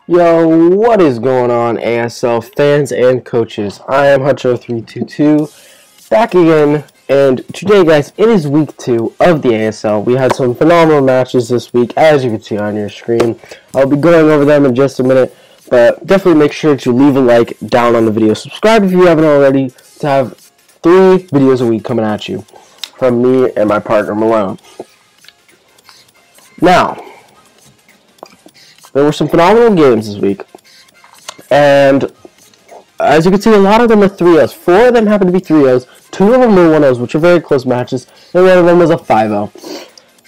Yo, what is going on, ASL fans and coaches? I am Hutcho322, back again, and today, guys, it is week 2 of the ASL. We had some phenomenal matches this week, as you can see on your screen. I'll be going over them in just a minute, but definitely make sure to leave a like down on the video. Subscribe if you haven't already to have 3 videos a week coming at you from me and my partner, Malone. Now, there were some phenomenal games this week, and as you can see, a lot of them are 3-0s. 4 of them happen to be 3-0s, 2 of them were 1-0s, which are very close matches, and one of them was a 5-0.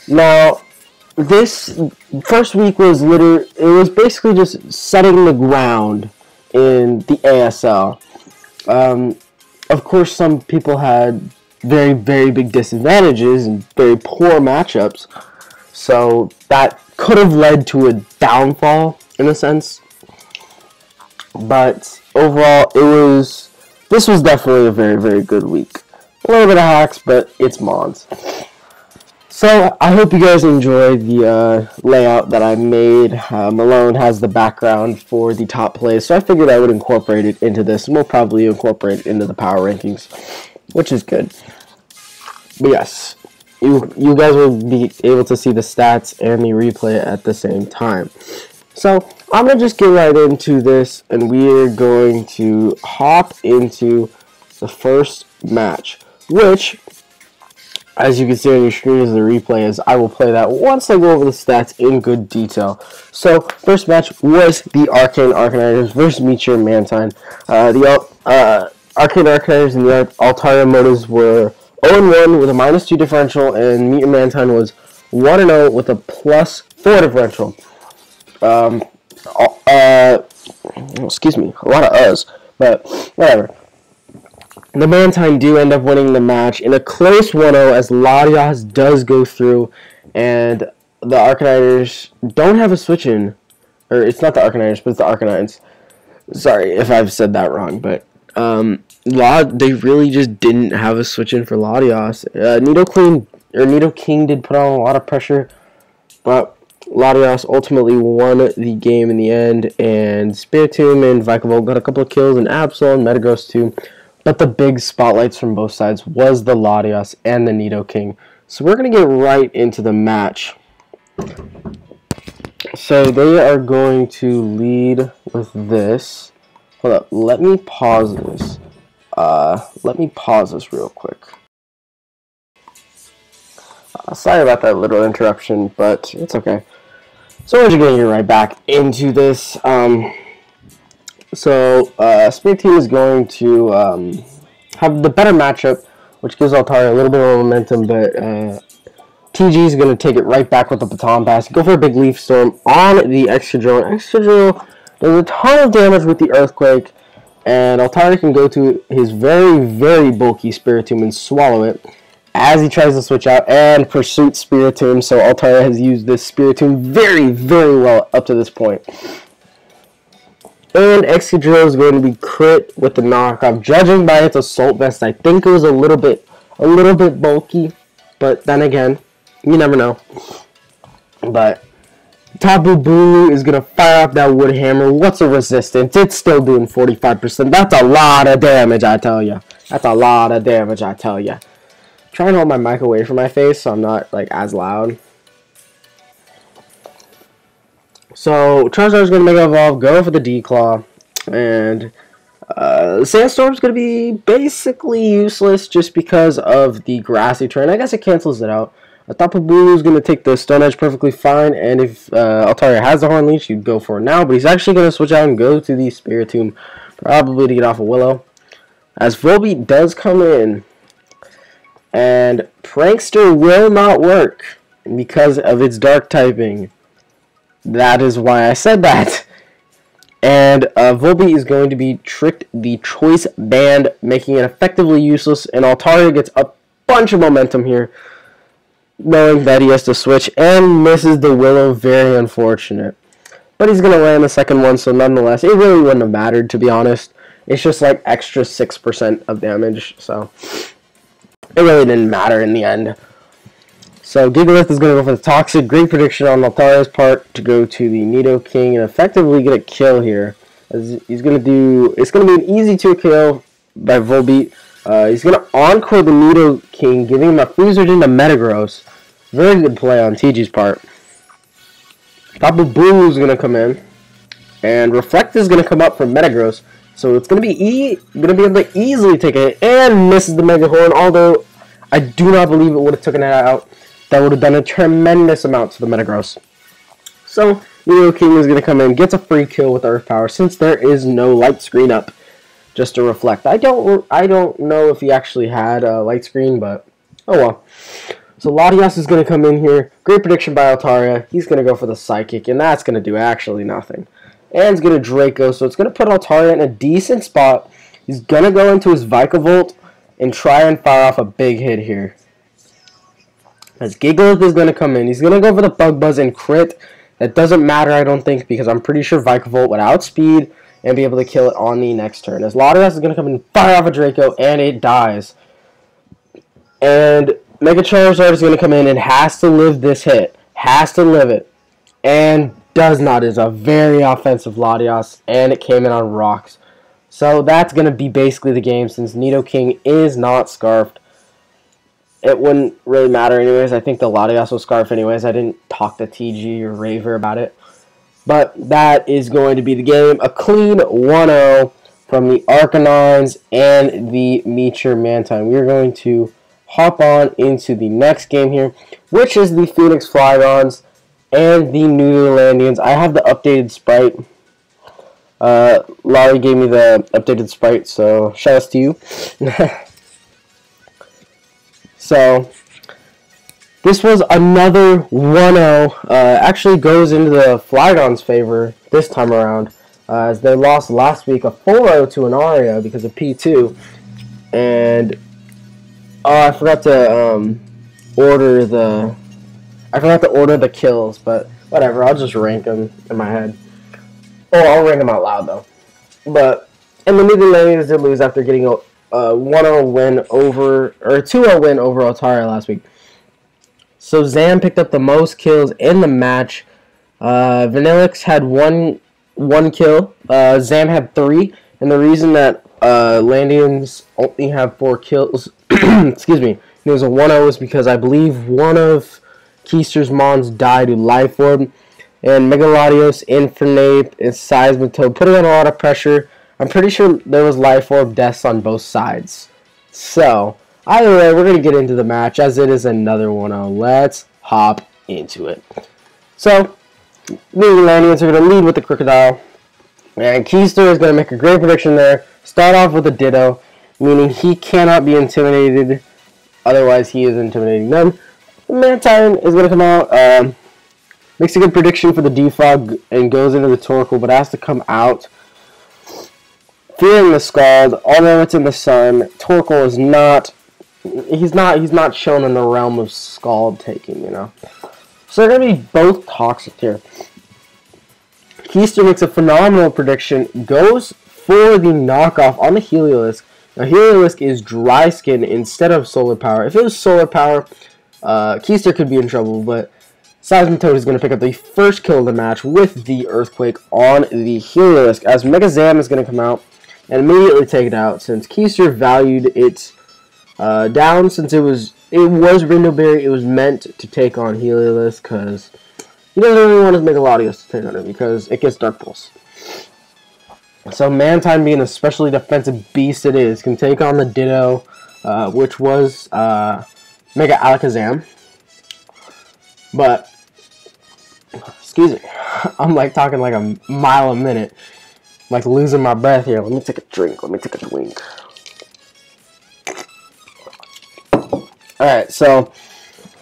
Now, this first week was basically just setting the ground in the ASL. Of course, some people had very, very big disadvantages and very poor matchups, so that could have led to a downfall in a sense, but overall this was definitely a very, very good week. A little bit of hacks, but it's Mons. So I hope you guys enjoyed the layout that I made. Malone has the background for the top plays, so I figured I would incorporate it into this, and we'll probably incorporate it into the power rankings, which is good. But yes, you guys will be able to see the stats and the replay at the same time. So I'm going to just get right into this, and we're going to hop into the first match, which, as you can see on your screen as the replay is, I will play that once I go over the stats in good detail. So first match was the Arcane Arcanines versus Meteor Mantine. The Arcane Arcanines and the Altaria Motas were 0-1 with a -2 differential, and Meteor Mantine was 1-0 with a +4 differential. Excuse me, a lot of us, but whatever. The Mantine do end up winning the match in a close 1-0 as Latias does go through, and the Arcanines don't have a switch-in. Or, it's not the Arcanines, but it's the Arcanines. Sorry if I've said that wrong, but they really just didn't have a switch-in for Latias. Nidoking did put on a lot of pressure, but Latias ultimately won the game in the end, and Spiritomb and Vikavolt got a couple of kills, and Absol and Metagross too. But the big spotlights from both sides was the Latias and the Nidoking. So we're going to get right into the match. So they are going to lead with this. Hold up, let me pause this. Let me pause this real quick. Sorry about that little interruption, but it's okay. So we're just going to get right back into this. Spirit Team is going to have the better matchup, which gives Altaria a little bit of momentum, but TG is going to take it right back with the baton pass. Go for a big Leaf Storm on the Excadrill. Excadrill does a ton of damage with the Earthquake, and Altaria can go to his very, very bulky Spiritomb and swallow it as he tries to switch out and Pursuit Spiritomb. So Altaria has used this Spiritomb very, very well up to this point. And Excadrill is going to be crit with the knockoff. Judging by its Assault Vest, I think it was a little bit bulky, but then again, you never know. But Tapu Bulu is going to fire up that Wood Hammer. What's a resistance? It's still doing 45%. That's a lot of damage, I tell ya. That's a lot of damage, I tell ya. Try and hold my mic away from my face so I'm not like as loud. So Charizard is going to make an evolve, go for the D-Claw, and Sandstorm is going to be basically useless just because of the grassy terrain. I guess it cancels it out. Tapu Bulu is going to take the Stone Edge perfectly fine, and if Altaria has the Horn Leech, you'd go for it now, but he's actually going to switch out and go to the Spiritomb, probably to get off a Willow. As Volbeat does come in, and Prankster will not work because of its dark typing. That is why I said that. And Volbeat is going to be tricked the Choice Band, making it effectively useless, and Altaria gets a bunch of momentum here, knowing that he has to switch, and misses the Willow. Very unfortunate. But he's going to land the second one, so nonetheless, it really wouldn't have mattered, to be honest. It's just like extra 6% of damage, so it really didn't matter in the end. So Gigalith is going to go for the Toxic. Great prediction on Altaria's part to go to the Nidoking and effectively get a kill here. As he's going to do, it's going to be an easy 2 by Volbeat. He's going to Encore the Nidoking, giving him a Freezard into Metagross. Very good play on TG's part. Tapu Bulu is going to come in, and Reflect is going to come up from Metagross. So it's going to be able to easily take a hit and misses the Mega Horn. Although I do not believe it would have taken it out. That would have done a tremendous amount to the Metagross. So Nidoking is going to come in, gets a free kill with Earth Power since there is no Light Screen up. Just to reflect. I don't know if he actually had a Light Screen, but oh well. So Latias is going to come in here. Great prediction by Altaria. He's going to go for the Psychic, and that's going to do actually nothing. And he's going to Draco, so it's going to put Altaria in a decent spot. He's going to go into his Vikavolt and try and fire off a big hit here. As Gigalith is going to come in. He's going to go for the Bug Buzz and crit. That doesn't matter, I don't think, because I'm pretty sure Vikavolt would outspeed and be able to kill it on the next turn. As Latias is going to come in and fire off a Draco, and it dies. And Mega Charizard is going to come in and has to live this hit. Has to live it. And does not. Is a very offensive Latias, and it came in on rocks. So that's going to be basically the game since Nidoking is not Scarfed. It wouldn't really matter anyways. I think the Latias will Scarf anyways. I didn't talk to TG or Raver about it. But that is going to be the game. A clean 1-0 from the Arcanines and the Meteor Mantine. We are going to hop on into the next game here, which is the Phoenix Flygons and the Nootherlandians. I have the updated sprite. Laurie gave me the updated sprite, so shout out to you. So this was another 1-0. Actually goes into the Flygons' favor this time around, as they lost last week a 4-0 to an Aria because of P2. And I forgot to order the kills, but whatever. I'll just rank them in my head. Oh, I'll rank them out loud though. But and the Netherlands did lose after getting a 1-0 win over, or 2-0 win over Altaria last week. So Zam picked up the most kills in the match. Vanillix had one kill. Zam had 3, and the reason that Landians only have 4 kills, excuse me, it was a 1-0 was because I believe one of Keister's Mons died to Life Orb, and Megalodios, Infernape, and Seismitoad putting on a lot of pressure. I'm pretty sure there was Life Orb deaths on both sides. So either way, we're going to get into the match as it is another 1-0. Let's hop into it. So, the Netherlandians are going to lead with the Crocodile. And Keister is going to make a great prediction there. Start off with a Ditto, meaning he cannot be intimidated. Otherwise, he is intimidating them. Mantine is going to come out. Makes a good prediction for the Defog and goes into the Torkoal, but has to come out. Fearing the Scald, although it's in the sun, Torkoal is not. He's not shown in the realm of Scald taking, you know. So they're going to be both toxic here. Keister makes a phenomenal prediction, goes for the knockoff on the Heliolisk. Now Heliolisk is Dry Skin instead of Solar Power. If it was Solar Power, Keister could be in trouble, but Seismitoad is going to pick up the first kill of the match with the Earthquake on the Heliolisk, as Mega Zam is going to come out and immediately take it out, since Keister valued it down, since it was Rindoberry. It was meant to take on Heliolisk, because he doesn't really want his Megalodios to take on it, because it gets Dark Pulse. So Mantine, being the specially defensive beast it is, can take on the Ditto, which was Mega Alakazam. But, excuse me, I'm like talking like a mile a minute. I'm like losing my breath here. Let me take a drink. Alright, so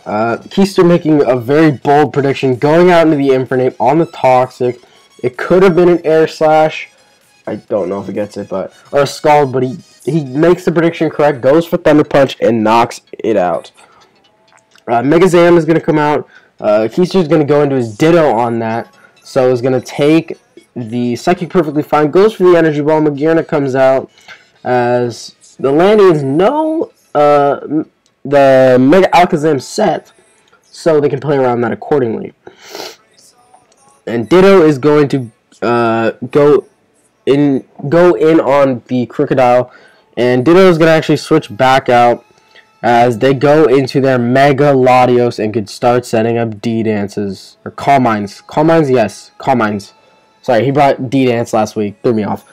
Keister making a very bold prediction, going out into the Infernape on the Toxic. It could have been an Air Slash. I don't know if it gets it, or a Scald, but he makes the prediction correct, goes for Thunder Punch, and knocks it out. Mega Zam is going to come out. Keister is going to go into his Ditto on that, so he's going to take the Psychic perfectly fine, goes for the Energy Ball. Magearna comes out, as the Landians know the Mega Alakazam set, so they can play around that accordingly. And Ditto is going to go in on the Crocodile, and Ditto is going to actually switch back out as they go into their Mega Latios and could start setting up D-Dances. Or Calm Minds. Calm Minds, yes. Calm Minds. Sorry, he brought D-Dance last week. Threw me off.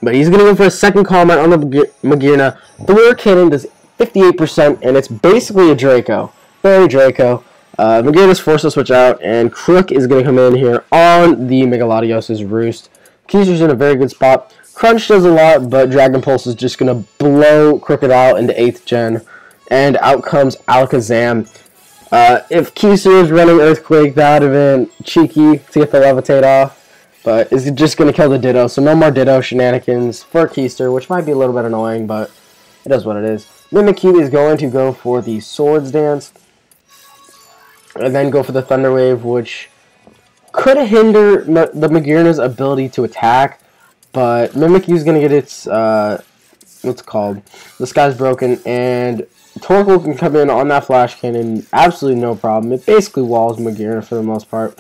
But he's going to go for a second Calm Mind on the Magearna. The Arcanine does 58%, and it's basically a Draco. Very Draco. Magearna's forced to switch out, and Crook is going to come in here on the Mega Latios' Roost. Keiser's in a very good spot. Crunch does a lot, but Dragon Pulse is just going to blow Crocodile into 8th gen. And out comes Alakazam. If Keiser is running Earthquake, that would have been cheeky to get the Levitate off. But it's just going to kill the Ditto, so no more Ditto shenanigans for Keister, which might be a little bit annoying, but it is what it is. Mimikyu is going to go for the Swords Dance, and then go for the Thunder Wave, which could hinder the Magearna's ability to attack, but Mimikyu is going to get its, what's it called? The Sky's Broken, and Torkoal can come in on that Flash Cannon, absolutely no problem. It basically walls Magearna for the most part.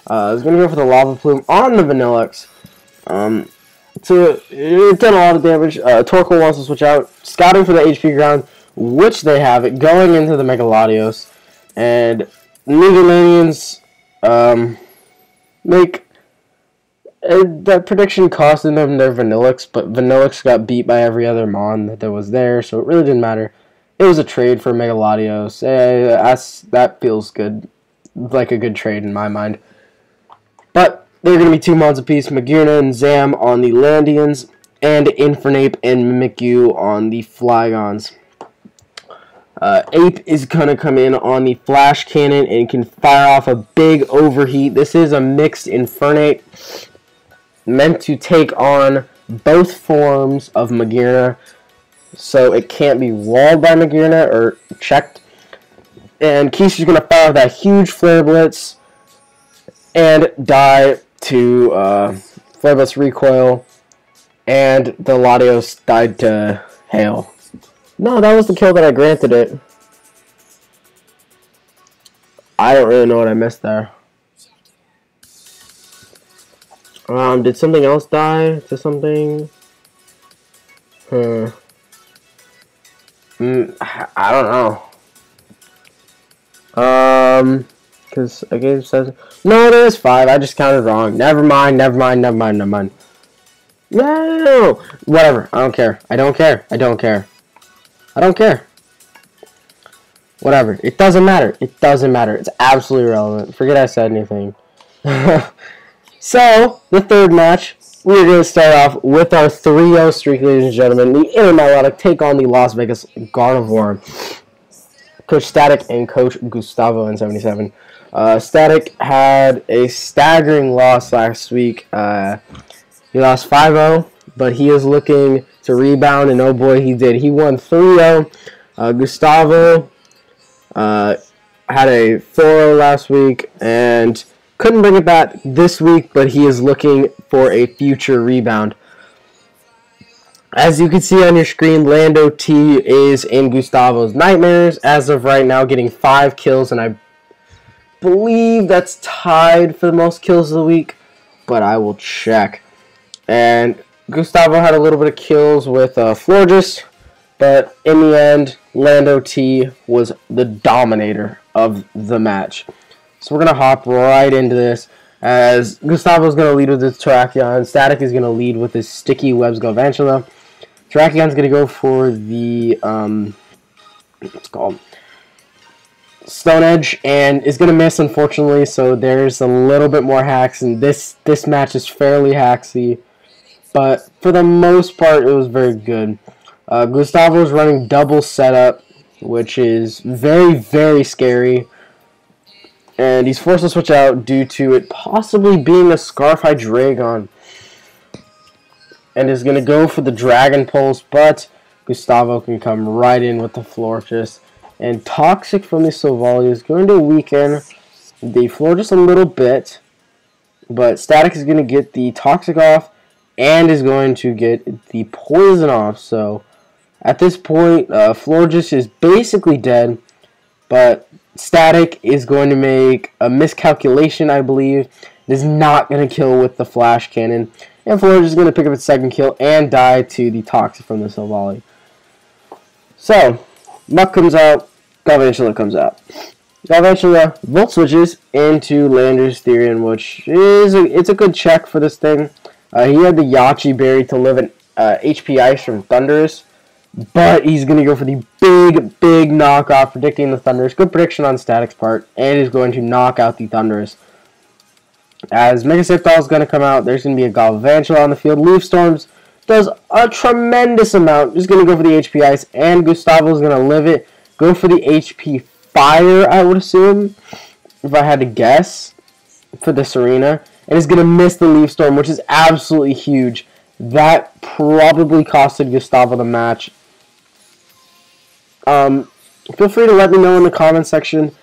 It's going to go for the Lava Plume on the Vanillix. So it done a lot of damage. Torkoal wants to switch out, scouting for the HP ground, which they have it, going into the Mega Latios. And Nootherlandians make that prediction costing them their Vanillix, but Vanillix got beat by every other Mon that was there, so it really didn't matter. It was a trade for Mega Latios. That feels good, like a good trade in my mind. But they're going to be 2 Mons apiece, Magearna and Zam on the Landians, and Infernape and Mimikyu on the Flygons. Ape is going to come in on the Flash Cannon and can fire off a big Overheat. This is a mixed Infernape, meant to take on both forms of Magearna, so it can't be walled by Magearna or checked. And Keiser's going to fire off that huge Flare Blitz and die to Flare Blitz Recoil, and the Latios died to Hail. No, that was the kill that I granted it. I don't really know what I missed there. Did something else die to something? I don't know. Because a game says... No, there is 5. I just counted wrong. Never mind. No! Whatever. I don't care. I don't care. Whatever. It doesn't matter. It's absolutely irrelevant. Forget I said anything. So, the third match, we're going to start off with our 3-0 streak, ladies and gentlemen. The Inner Milotic take on the Las Vegas Gardevoir. Coach Static and Coach Gustavo in 77. Static had a staggering loss last week. He lost 5-0, but he is looking to rebound, and oh boy, he did. He won 3-0. Gustavo had a 4-0 last week and couldn't bring it back this week, but he is looking for a future rebound. As you can see on your screen, Lando T is in Gustavo's Nightmares as of right now, getting 5 kills, and I believe that's tied for the most kills of the week, but I will check. And Gustavo had a little bit of kills with Florges, but in the end, Lando T was the dominator of the match. So we're going to hop right into this, as Gustavo's going to lead with his Terrakion, Static is going to lead with his Sticky Webs Galvantula. Terrakion's going to go for the, what's it called? Stone Edge, and is going to miss, unfortunately, so there's a little bit more hacks, and this match is fairly hacksy, but for the most part, it was very good. Gustavo's running double setup, which is very, very scary, and he's forced to switch out due to it possibly being a Scarf Hydreigon, and is going to go for the Dragon Pulse, but Gustavo can come right in with the Florges. And Toxic from the Silvally is going to weaken the Florges a little bit, but Static is going to get the Toxic off and is going to get the Poison off. So at this point, Florges is basically dead, But Static is going to make a miscalculation, I believe. It is not going to kill with the Flash Cannon. And Florida is going to pick up its second kill and die to the Toxic from the Missile Volley. So, Muck comes out, Galvantula comes out. Galvantula Volt switches into Lander's Therian, which is it's a good check for this thing. He had the Yachi Berry to live an HP Ice from Thundurus, but he's going to go for the big knockoff, predicting the Thundurus. Good prediction on Static's part, and is going to knock out the Thundurus. As Mega Siptol is going to come out, there's going to be a Galvantula on the field. Leaf Storms does a tremendous amount. Just going to go for the HP Ice, and Gustavo is going to live it. Go for the HP Fire, I would assume, if I had to guess, for this arena. And is going to miss the Leaf Storm, which is absolutely huge. That probably costed Gustavo the match. Feel free to let me know in the comment section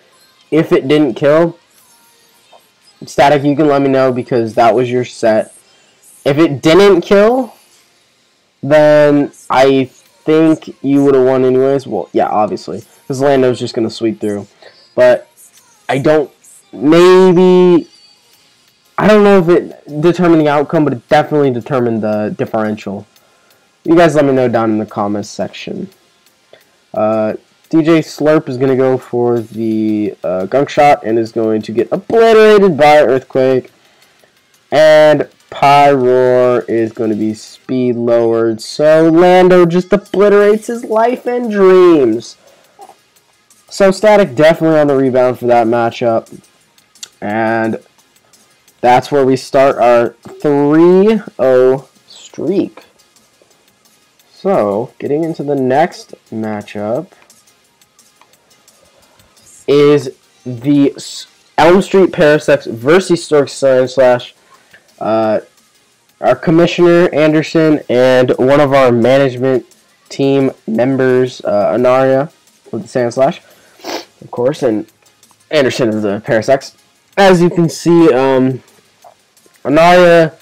if it didn't kill. Static, you can let me know because that was your set. If it didn't kill, then I think you would have won anyways. Well, yeah, obviously, because Lando's just going to sweep through. But I don't know if it determined the outcome, but it definitely determined the differential. You guys let me know down in the comments section. DJ Slurp is going to go for the Gunk Shot and is going to get obliterated by Earthquake. And Pyroar is going to be speed lowered. So Lando just obliterates his life and dreams. So Static definitely on the rebound for that matchup. And that's where we start our 3-0 streak. So, getting into the next matchup is the Elm Street Parasects versus Stoic Sandslash. Our Commissioner, Anderson, and one of our management team members, Anaria, with the Sandslash, of course, and Anderson of the Parasects. As you can see, Anaria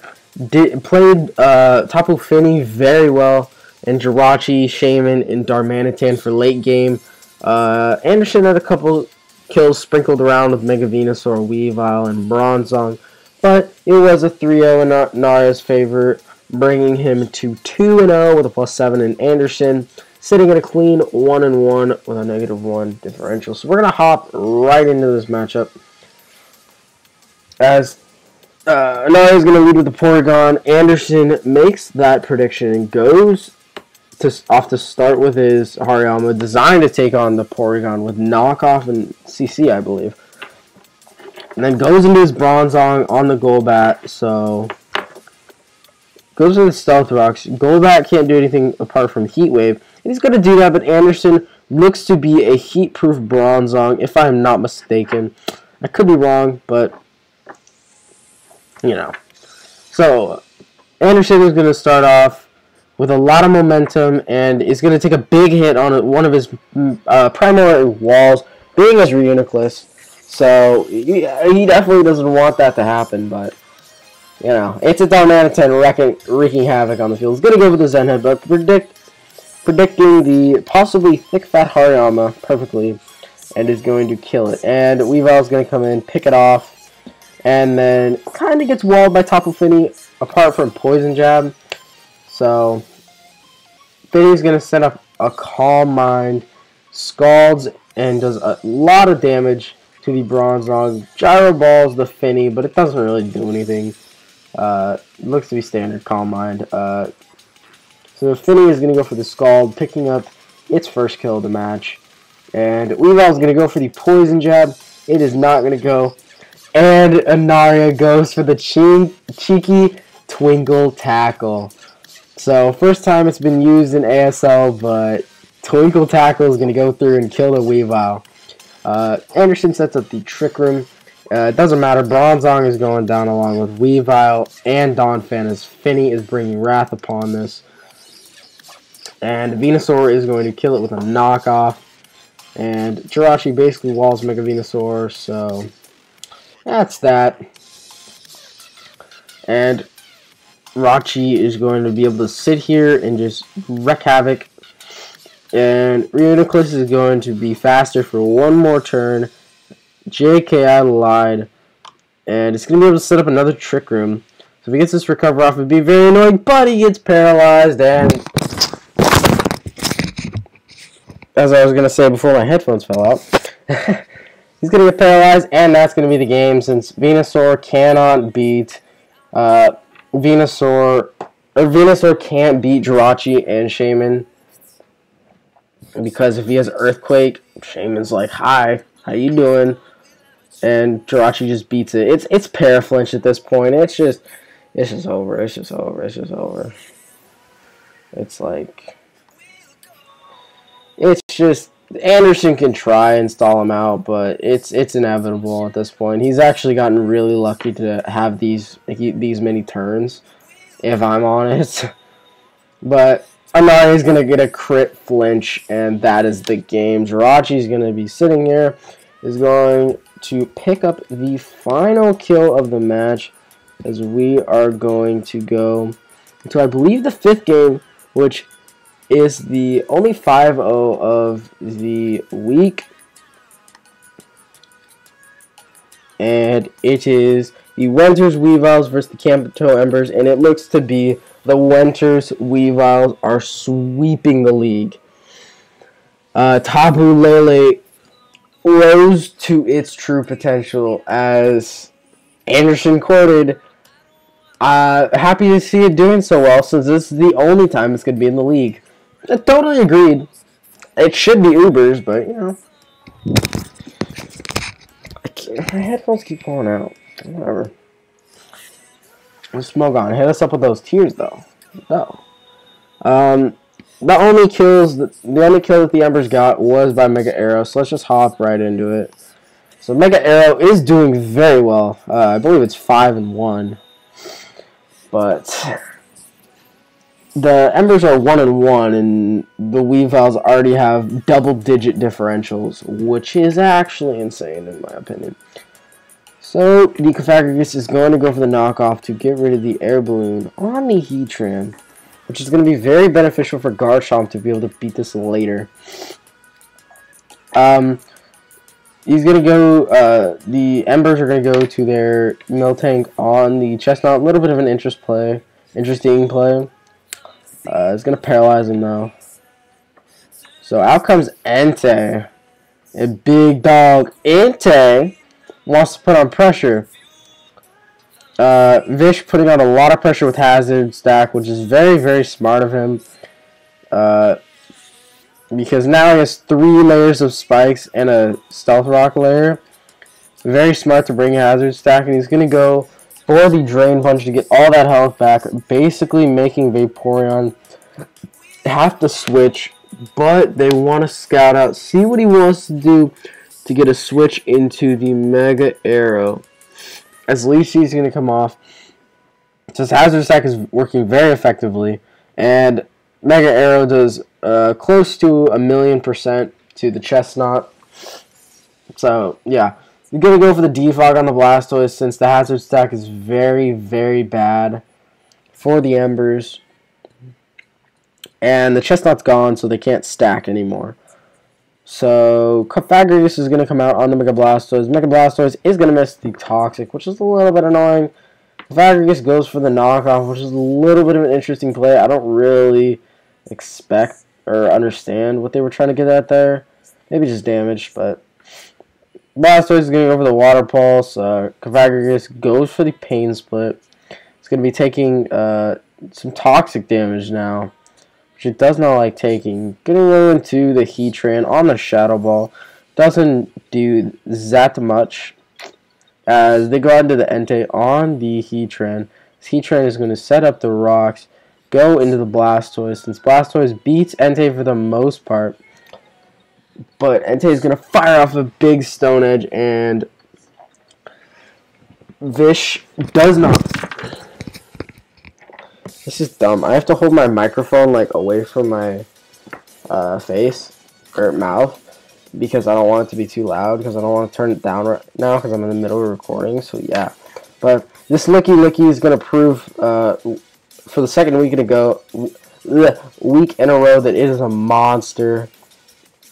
played Tapu Fini very well, and Jirachi, Shaman, and Darmanitan for late game. Anderson had a couple kills sprinkled around with Mega Venusaur, Weavile, and Bronzong, but it was a 3-0 in Anaria's favor, bringing him to 2-0 with a +7, and Anderson sitting at a clean 1-1 with a -1 differential. So we're going to hop right into this matchup. As Anaria is going to lead with the Porygon. Anderson makes that prediction and goes off to start with his Hariyama, designed to take on the Porygon with knockoff and CC, I believe. And then goes into his Bronzong on the Golbat, so goes to the Stealth Rocks. Golbat can't do anything apart from Heat Wave, and he's going to do that, but Anderson looks to be a heat-proof Bronzong, if I'm not mistaken. I could be wrong, but you know. So, Anderson is going to start off with a lot of momentum and is going to take a big hit on one of his primary walls, being as Reuniclus. So, he definitely doesn't want that to happen, but, you know, it's a Darmanitan wreaking havoc on the field. He's going to go with the Zen Head, but predicting the possibly thick, fat Hariyama perfectly, and is going to kill it. And Weavile is going to come in, pick it off, and then kind of gets walled by Tapu Fini, apart from Poison Jab. So, Fini's going to set up a Calm Mind, Scalds, and does a lot of damage to the Bronzong. Gyro Balls the Fini, but it doesn't really do anything. Looks to be standard Calm Mind. So the Fini is going to go for the Scald, picking up its first kill of the match. And Weavile is going to go for the Poison Jab. It is not going to go. And Anaria goes for the cheeky Twinkle Tackle. So, first time it's been used in ASL, but Twinkle Tackle is going to go through and kill the Weavile. Anderson sets up the Trick Room. It doesn't matter. Bronzong is going down along with Weavile and Donphan as Fini is bringing wrath upon this. And Venusaur is going to kill it with a knockoff. And Jirachi basically walls Mega Venusaur, so that's that. And Rachi is going to be able to sit here and just wreak havoc And Ludicolos is going to be faster for one more turn. JK, I lied. And it's going to be able to set up another Trick Room. So if he gets this recover off, it'd be very annoying, but he gets paralyzed. And as I was going to say before my headphones fell out, he's going to get paralyzed, and that's going to be the game since Venusaur cannot beat Venusaur can't beat Jirachi and Shaman. Because if he has Earthquake, Shaman's like, hi, how you doing? And Jirachi just beats it. It's Paraflinch at this point. It's just over. It's just over. It's like, it's just, Anderson can try and stall him out, but it's inevitable at this point. He's actually gotten really lucky to have these many turns, if I'm honest. But Anari's going to get a crit flinch, and that is the game. Jirachi's going to be sitting here, is going to pick up the final kill of the match, as we are going to go into, I believe, the 5th game, which is the only 5-0 of the week. And it is the Winters Weaviles versus the Kanto Embers, and it looks to be the Winters Weaviles are sweeping the league. Tabu Lele rose to its true potential, as Anderson quoted, happy to see it doing so well, since this is the only time it's going to be in the league. I totally agreed. It should be Ubers, but, you know. My headphones keep falling out. Whatever. Smogon, hit us up with those tears, though. No. The only kill that the Embers got was by Mega Arrow, so let's just hop right into it. So Mega Arrow is doing very well. I believe it's 5-1. But the Embers are 1-1, and the Weaviles already have double-digit differentials, which is actually insane in my opinion. So the Cofagrigus is going to go for the knockoff to get rid of the air balloon on the Heatran, which is going to be very beneficial for Garchomp to be able to beat this later. He's going to go, the Embers are going to go to their Miltank on the Chestnut. A little bit of an interesting play. It's going to paralyze him, though. So out comes Entei. A big dog. Entei wants to put on pressure. Vish putting on a lot of pressure with Hazard Stack, which is very, very smart of him. Because now he has 3 layers of spikes and a Stealth Rock layer. Very smart to bring Hazard Stack, and he's going to go for the Drain Punch to get all that health back, basically making Vaporeon have to switch, but they want to scout out, see what he wants to do to get a switch into the Mega Arrow. As Leafy's going to come off, since Hazard Stack is working very effectively, and Mega Arrow does close to 1,000,000% to the Chestnut. So, yeah. You're going to go for the Defog on the Blastoise, since the Hazard Stack is very, very bad for the Embers. And the Chestnut's gone, so they can't stack anymore. So, Cofagrigus is going to come out on the Mega Blastoise. Mega Blastoise is going to miss the Toxic, which is a little bit annoying. Cofagrigus goes for the knockoff, which is a little bit of an interesting play. I don't really expect or understand what they were trying to get at there. Maybe just damage, but Blastoise is going to go for the Water Pulse. Cofagrigus goes for the Pain Split. It's going to be taking some Toxic damage now, which it does not like taking. Going to go into the Heatran on the Shadow Ball. Doesn't do that much, as they go into the Entei on the Heatran. This Heatran is going to set up the rocks, go into the Blastoise, since Blastoise beats Entei for the most part. But Entei is going to fire off a big Stone Edge, and Vish does not. This is dumb. I have to hold my microphone like away from my face or mouth, because I don't want it to be too loud, because I don't want to turn it down right now because I'm in the middle of recording. So yeah, but this Licky is going to prove for the second week in a week in a row that it is a monster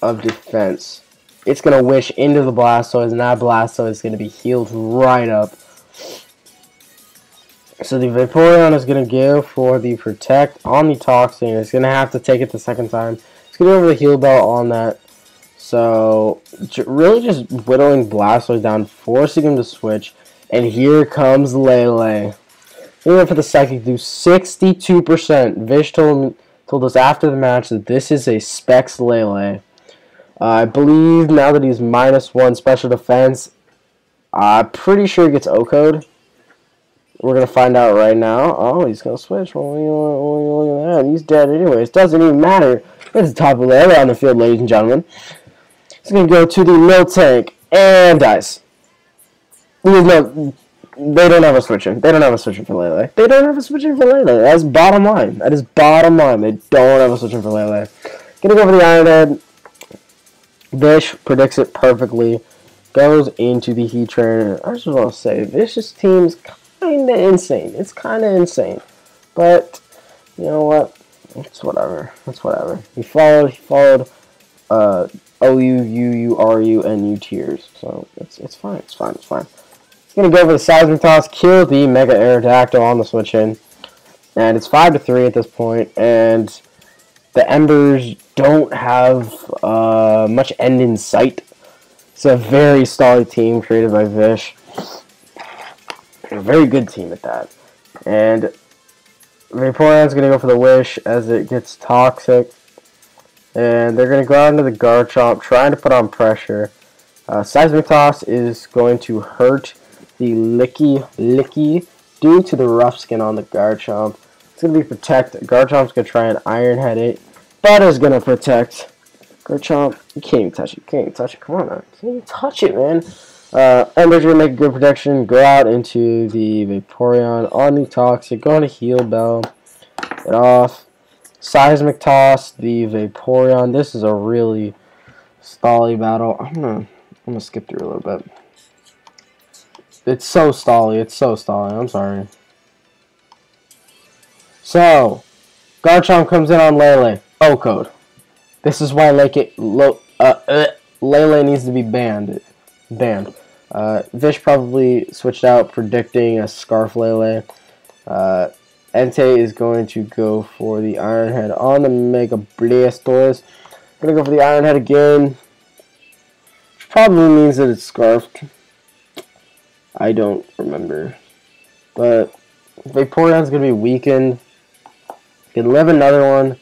of defense. It's going to wish into the Blastoise, and that Blastoise is going to be healed right up. So the Vaporeon is going to go for the Protect on the Toxin. It's going to have to take it the second time. It's going to go over the Heal Bell on that. So really just whittling Blastoise down, forcing him to switch. And here comes Lele. He went for the Psychic do 62%. Vish told us after the match that this is a Specs Lele. I believe now that he's -1 special defense, I'm pretty sure he gets O-code. We're going to find out right now. Oh, he's going to switch. Well, look at that. He's dead anyways. Doesn't even matter. It's the top of Lele on the field, ladies and gentlemen. He's going to go to the Miltank and dies. They don't have a switching. They don't have a switching for Lele. They don't have a switching for Lele. That's bottom line. That is bottom line. They don't have a switching for Lele. Going to go for the Iron Head. Vish predicts it perfectly. Goes into the Heat Trainer. I just want to say, Vish's team's kind of insane. It's kind of insane. But, you know what? It's whatever. It's whatever. He followed OU, UU, RU, and U tiers. So, it's fine. It's fine. It's fine. He's going to go for the Seismic Toss, kill the Mega Aerodactyl on the switch in. And it's 5-3 at this point. And the Embers don't have much end in sight. It's a very solid team created by Vish. A very good team at that. And Vaporeon's going to go for the Wish as it gets Toxic. And they're going to go out into the Garchomp, trying to put on pressure. Seismic Toss is going to hurt the Licky due to the rough skin on the Garchomp. It's going to be Protect. Garchomp's going to try and Iron Head it. Butter's going to Protect. Garchomp, you can't even touch it. You can't even touch it. Come on now. You can't even touch it, man. Embers going to make a good protection. Go out into the Vaporeon on the Toxic. Go on a Heal Bell. Get off. Seismic Toss the Vaporeon. This is a really stally battle. I'm gonna skip through a little bit. It's so stally. It's so stally. I'm sorry. So, Garchomp comes in on Lele. O-code. This is why Lele needs to be banned. Vish probably switched out, predicting a Scarf Lele. Entei is going to go for the Iron Head on the Mega Blastoise. Going to go for the Iron Head again. Which probably means that it's Scarfed. I don't remember. But Vaporeon's going to be weakened. Can live another one.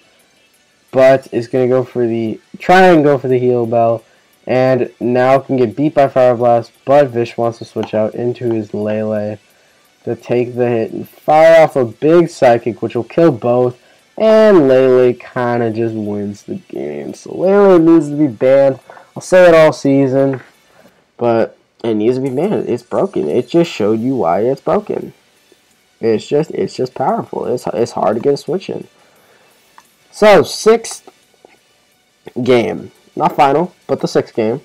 But is going to go for the... try and go for the Heal Bell. And now can get beat by Fire Blast. But Vish wants to switch out into his Lele to take the hit and fire off a big Psychic, which will kill both, and Lele kind of just wins the game. So Lele needs to be banned. I'll say it all season, but it needs to be banned. It's broken. It just showed you why it's broken. It's just powerful. It's hard to get a switch in. So 6th game, not final, but the 6th game,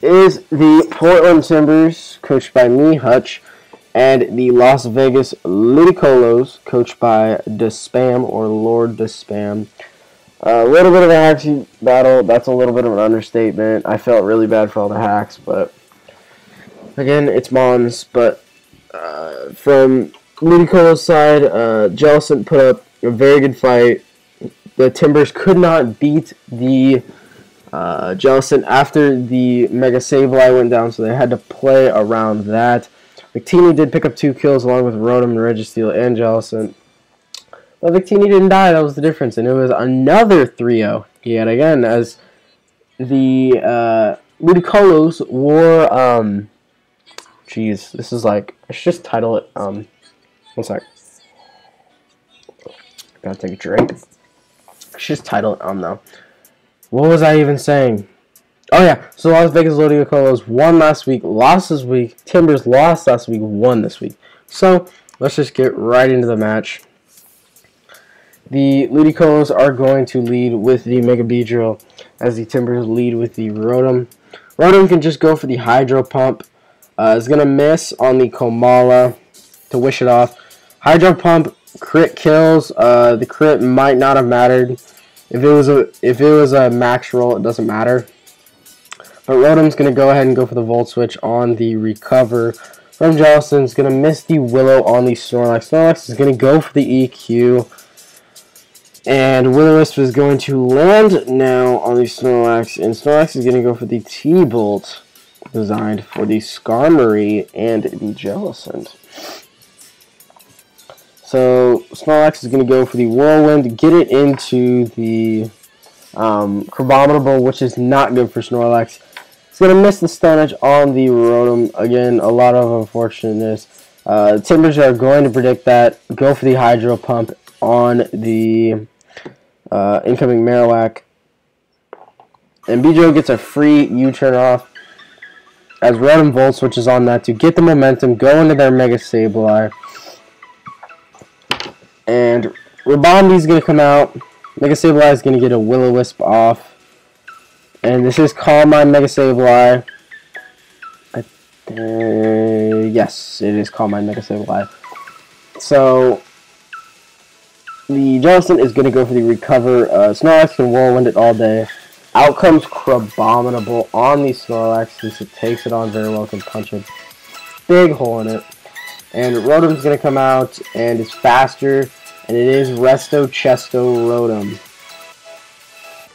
is the Portland Timbers, coached by me, Hutch, and the Las Vegas Ludicolos, coached by Despam, or Lord Despam. A little bit of a hacky battle. That's a little bit of an understatement. I felt really bad for all the hacks, but again, it's Mons. But from Ludicolos' side, Jellicent put up a very good fight. The Timbers could not beat the Jellicent after the Mega Sableye went down, so they had to play around that. Victini did pick up 2 kills along with Rotom, Registeel, and Jellicent. But Victini didn't die, that was the difference. And it was another 3-0 yet again, as the Ludicolos wore, jeez, this is like, I should just title it, one sec. Gotta take a drink. I should just title it, though. What was I even saying? Oh yeah, so Las Vegas Ludicolos won last week, lost this week. Timbers lost last week, won this week. So, let's just get right into the match. The Ludicolos are going to lead with the Mega Beedrill, as the Timbers lead with the Rotom. Rotom can just go for the Hydro Pump. It's going to miss on the Komala to wish it off. Hydro Pump crit kills. The crit might not have mattered. If it was a max roll, it doesn't matter. But Rotom's going to go ahead and go for the Volt Switch on the recover from Jellicent. Is going to miss the Willow on the Snorlax. Snorlax is going to go for the EQ. And Will-O-Wisp is going to land now on the Snorlax. And Snorlax is going to go for the T-Bolt, designed for the Skarmory and the Jellicent. So Snorlax is going to go for the Whirlwind, get it into the Crabominable, which is not good for Snorlax. It's going to miss the Stone Edge on the Rotom. Again, a lot of unfortunateness. Timburrs are going to predict that. Go for the Hydro Pump on the incoming Marowak. And Beedrill gets a free U-turn off as Rotom Volt switches on that to get the momentum, go into their Mega Sableye. And Rabombi's going to come out. Mega Sableye is going to get a Will-O-Wisp off. And this is Calm Mind Mega Sableye. Yes, it is Calm Mind Mega Sableye. So, the Jellicent is going to go for the recover. Snorlax can Whirlwind it all day. Out comes Crabominable on the Snorlax since it takes it on very well, can punch a big hole in it. And Rotom's going to come out and is faster. And it is Resto Chesto Rotom,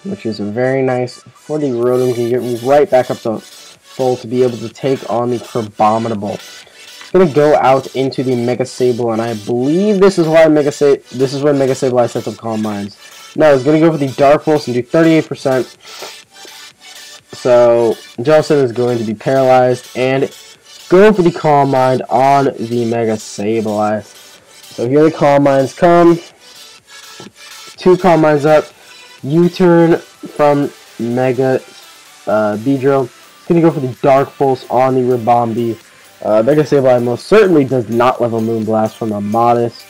which is very nice for the Rotom. Can get right back up to full to be able to take on the Crabominable. It's going to go out into the Mega Sable, and I believe this is why Mega Sableye sets up Calm Minds. No, it's going to go for the Dark Pulse and do 38%. So Jellicent is going to be paralyzed and go for the Calm Mind on the Mega Sableye. So here the Calm Minds come. 2 Calm Minds up. U-turn from Mega Beedrill. It's going to go for the Dark Pulse on the Rabombi. Mega Sableye most certainly does not level Moonblast from a Modest.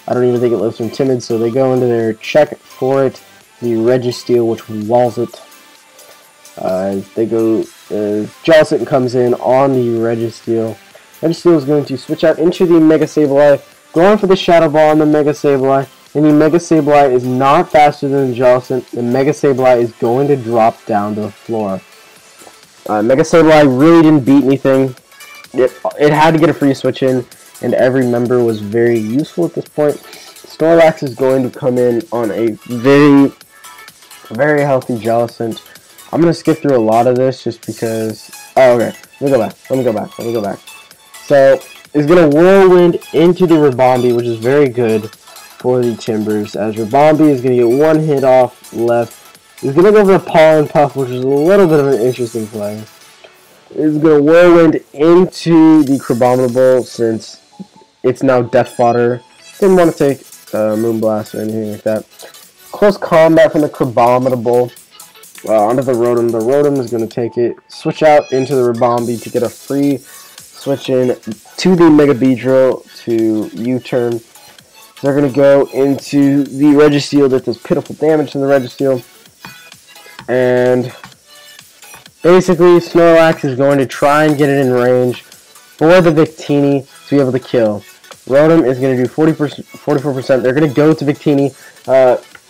I don't even think it lives from Timid, so they go into their check for it. The Registeel, which walls it. They go, Jellicent comes in on the Registeel. Registeel is going to switch out into the Mega Sableye. Going for the Shadow Ball on the Mega Sableye, and the Mega Sableye is not faster than the Jellicent. The Mega Sableye is going to drop down to the floor. Mega Sableye really didn't beat anything. It had to get a free switch in, and every member was very useful at this point. Snorlax is going to come in on a very, very healthy Jellicent. I'm going to skip through a lot of this just because... Oh, okay. Let me go back. So... is going to Whirlwind into the Rabombi, which is very good for the Timburrs, as Rabombi is going to get 1 hit off left. He's going to go for a Pollen Puff, which is a little bit of an interesting play. He's going to Whirlwind into the Crabominable since it's now Death Fodder. Didn't want to take Moonblast or anything like that. Close combat from the Crabominable onto the Rotom. The Rotom is going to take it, switch out into the Rabombi to get a free switch in to the Mega Beedrill to U-turn. They're going to go into the Registeel that does pitiful damage to the Registeel. And basically, Snorlax is going to try and get it in range for the Victini to be able to kill. Rotom is going to do 44%. They're going to go to Victini.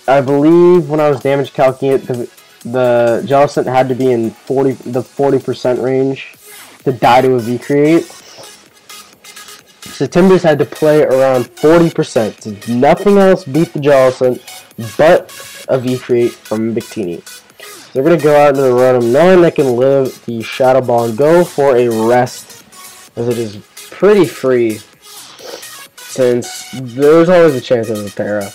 I believe when I was damage calculating it, the Jellicent had to be in the 40% range to die to a V-Create. So Timburrs had to play around 40%. So nothing else beat the Jellicent but a V-Create from Victini. So they're going to go out into the Rotom knowing they can live the Shadow Ball and go for a rest, as it is pretty free since there's always a chance of a para.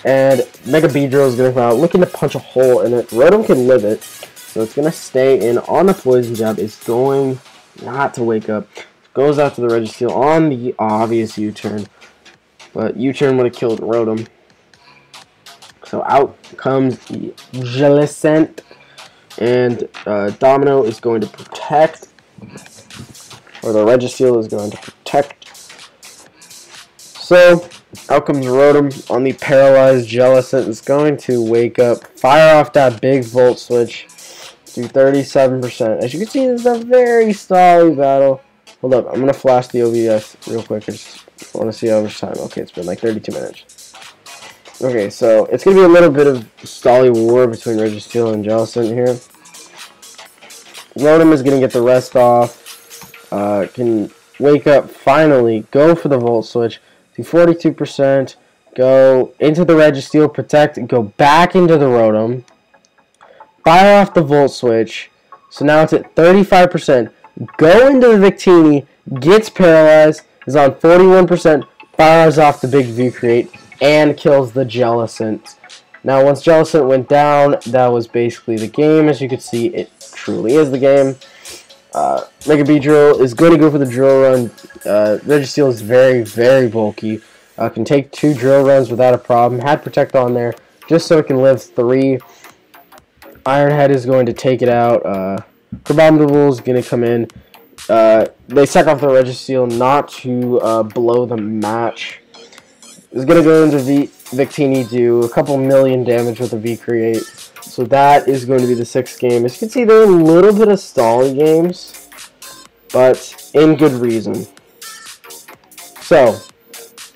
And Mega Beedrill is going to come out looking to punch a hole in it. Rotom can live it, so it's going to stay in on the Poison Jab. It's going not to wake up. Goes out to the Registeel on the obvious U-turn, but U-turn would have killed Rotom. So out comes the Jellicent, and Domino is going to protect, or the Registeel is going to protect. So out comes Rotom on the paralyzed Jellicent. Is going to wake up, fire off that big Volt Switch, do 37%. As you can see, this is a very solid battle. Hold up, I'm gonna flash the OBS real quick. I just want to see how much time. Okay, it's been like 32 minutes. Okay, so it's gonna be a little bit of stally war between Registeel and Jellicent here. Rotom is gonna get the rest off. Can wake up finally, go for the Volt Switch to 42%. Go into the Registeel, protect, go back into the Rotom. Fire off the Volt Switch. So now it's at 35%. Go into the Victini, gets paralyzed, is on 41%, fires off the big V-Create, and kills the Jellicent. Now, once Jellicent went down, that was basically the game. As you can see, it truly is the game. Mega Beedrill is going to go for the Drill Run. Registeel is very, very bulky. Can take 2 Drill Runs without a problem. Had Protect on there just so it can live 3. Ironhead is going to take it out. Crabominable is going to come in. They sack off the Registeel not to blow the match. It's going to go into Victini, do a couple million damage with the V-Create. So that is going to be the 6th game. As you can see, there are a little bit of stally games, but in good reason. So,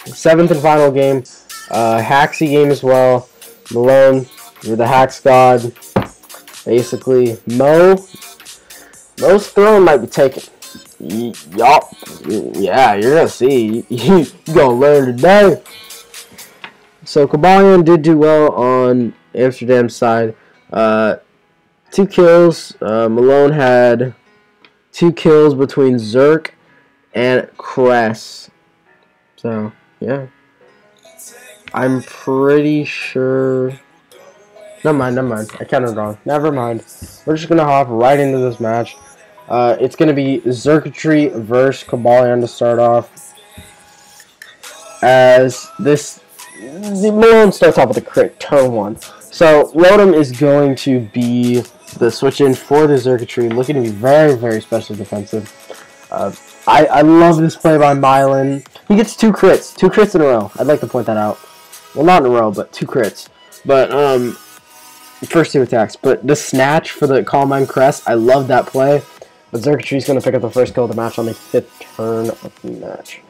7th and final game. Haxy game as well. Malone, you're the Hax God. Basically, Mo's throne might be taken. Yup. Yeah, you're gonna see. You're gonna learn today. So, Cobalion did do well on Amsterdam's side. 2 kills. Malone had 2 kills between Zerk and Cress. So, yeah. I'm pretty sure... Never mind. I counted wrong. Never mind. We're just going to hop right into this match. It's going to be Xurkitree versus Cobalion to start off. As this... Malone starts off with a crit, turn 1. So, Rotom is going to be the switch-in for the Xurkitree, looking to be very, very special defensive. I love this play by Mylan. He gets 2 crits. 2 crits in a row. I'd like to point that out. Well, not in a row, but 2 crits. But, first 2 attacks. But the snatch for the Calm Mind Crest, I love that play. But Xurkitree's going to pick up the first kill of the match on the 5th turn of the match.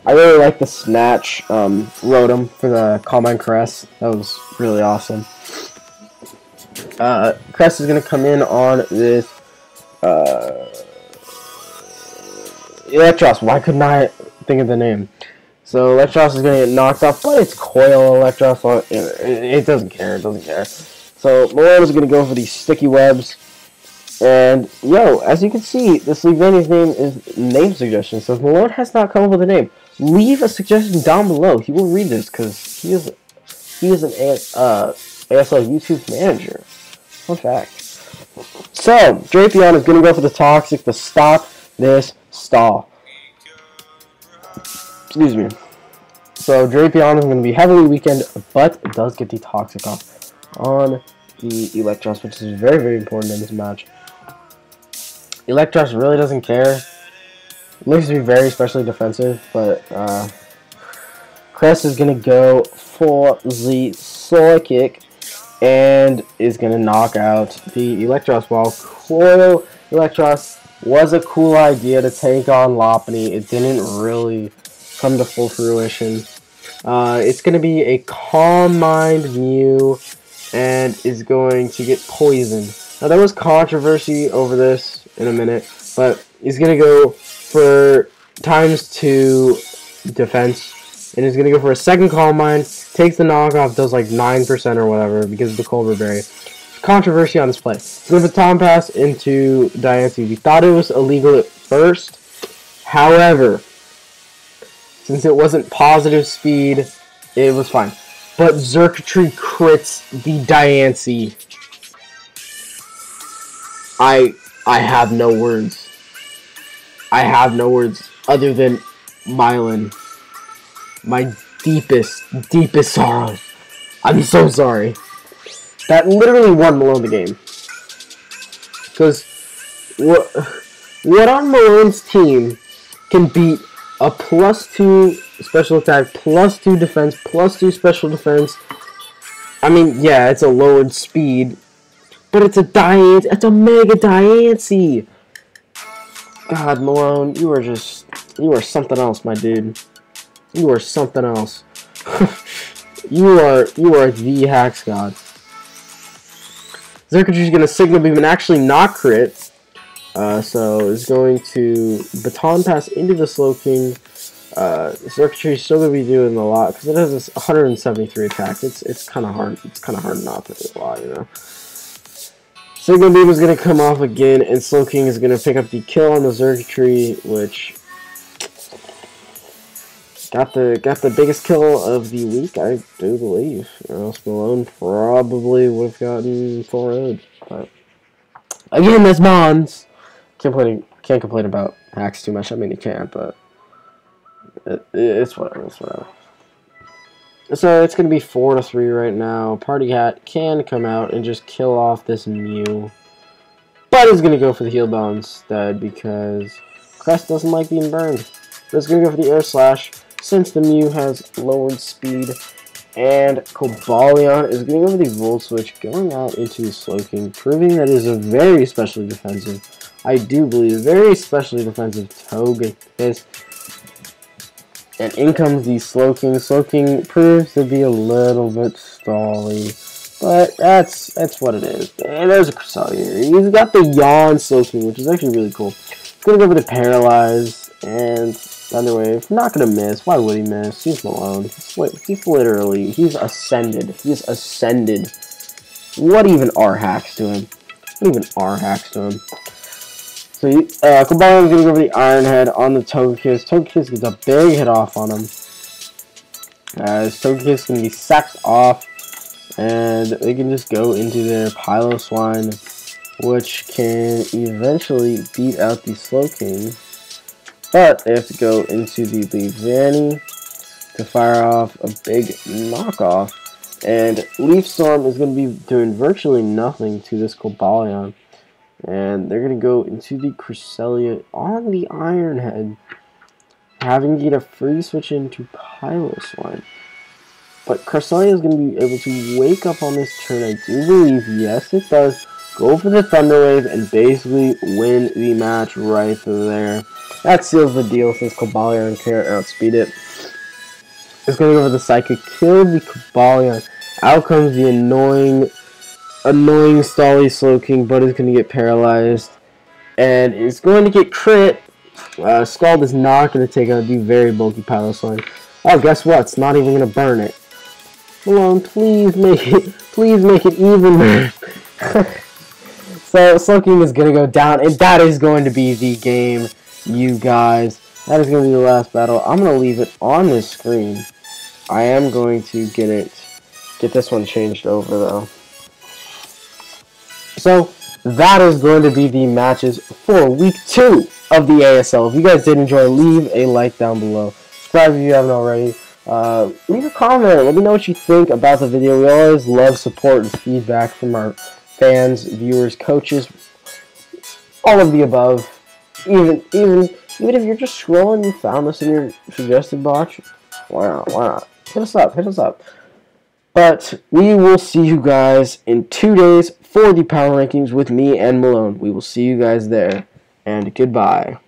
I really like the snatch Rotom for the Calm Mind Crest. That was really awesome. Crest is going to come in on this Electros. Why couldn't I think of the name? So Electros is going to get knocked off, but it's Coil Electros. So it doesn't care. It doesn't care. So Malone is going to go for these sticky webs. And, as you can see, this League's name is name suggestion. So if Malone has not come up with a name, leave a suggestion down below. He will read this because he is an ASL YouTube manager. Fun fact. So, Drapion is going to go for the Toxic to stop this stall. Excuse me. So, Drapion is going to be heavily weakened, but it does get the Toxic off on the Electros, which is very, very important in this match. Electros really doesn't care. It looks to be very specially defensive, but Crest is going to go for the Psychic and is going to knock out the Electros. While Coil Electros was a cool idea to take on Lopunny, it didn't really come to full fruition. It's going to be a Calm Mind Mew and is going to get poisoned. Now, there was controversy over this in a minute, but he's going to go for ×2 defense, and he's going to go for a second Calm Mind, takes the knockoff, does like 9% or whatever because of the Colbur Berry. Controversy on this play. He's going to put Tom Pass into Diancie. We thought it was illegal at first, however, since it wasn't positive speed, it was fine. But Xurkitree crits the Diancie. I have no words. I have no words other than Mylan. My deepest, deepest sorrow. I'm so sorry. That literally won Malone the game. Because what on Malone's team can beat a +2 special attack, +2 defense, +2 special defense? I mean, yeah, it's a lowered speed, but it's a Mega Diancie. God, Malone, you are something else, my dude. You are something else. you are the Hacks God. Xerkatry's going to Signal Beam and actually not crit. So it's going to Baton Pass into the Slowking. Xerkatry's still going to be doing a lot because it has this 173 attack. It's kind of hard. It's kind of hard not to do a lot, you know. Signal Beam is going to come off again, and Slowking is going to pick up the kill on the Xerkatry, which got the biggest kill of the week, I do believe. Or else Malone probably would have gotten 4-0'd. But again, that's Mons. Can't complain about Hacks too much. I mean, you can't, but it's whatever. It's whatever. So it's going to be 4-3 right now. Party Hat can come out and just kill off this Mew. But he's going to go for the Heal Bell instead because Crest doesn't like being burned. But it's going to go for the Air Slash since the Mew has lowered speed. And Cobalion is going to go for the Volt Switch, going out into the Slowking, proving that it is a very specially defensive, I do believe, very specially defensive Togekiss. And in comes the Slowking. Slowking proves to be a little bit stally, but that's what it is. And there's a Cresselia. He's got the Yawn Slowking, which is actually really cool. He's going to go for the Paralyze and Thunderwave. Not going to miss. Why would he miss? He's Malone. He's literally, he's ascended. He's ascended. What even are Hacks to him? What even are Hacks to him? So, Cobalion's going to go for the Iron Head on the Togekiss. Togekiss gets a big hit off on him. As Togekiss is going to be sacked off. And they can just go into their Piloswine, which can eventually beat out the Slowking. But they have to go into the Leavanny to fire off a big knockoff. And Leaf Storm is going to be doing virtually nothing to this Cobalion. And they're going to go into the Cresselia on the Iron Head, having to get a free switch into Piloswine. But Cresselia is going to be able to wake up on this turn, I do believe. Yes, it does. Go for the Thunder Wave and basically win the match right there. That seals the deal since Cobalion can't outspeed it. It's going to go for the Psychic, kill the Cobalion. Out comes the annoying Stally Slowking, but it's going to get paralyzed. And it's going to get crit. Scald is not going to take out the very bulky Piloswine. Oh, guess what? It's not even going to burn it. Malone, please make it even. So Slowking is going to go down, and that is going to be the game, you guys. That is going to be the last battle. I'm going to leave it on this screen. I am going to get this one changed over, though. So, that is going to be the matches for Week 2 of the ASL. If you guys did enjoy, leave a like down below. Subscribe if you haven't already. Leave a comment. Let me know what you think about the video. We always love support and feedback from our fans, viewers, coaches, all of the above. Even if you're just scrolling and you found this in your suggested box, why not? Hit us up. But we will see you guys in 2 days for the power rankings with me and Malone. We will see you guys there, and goodbye.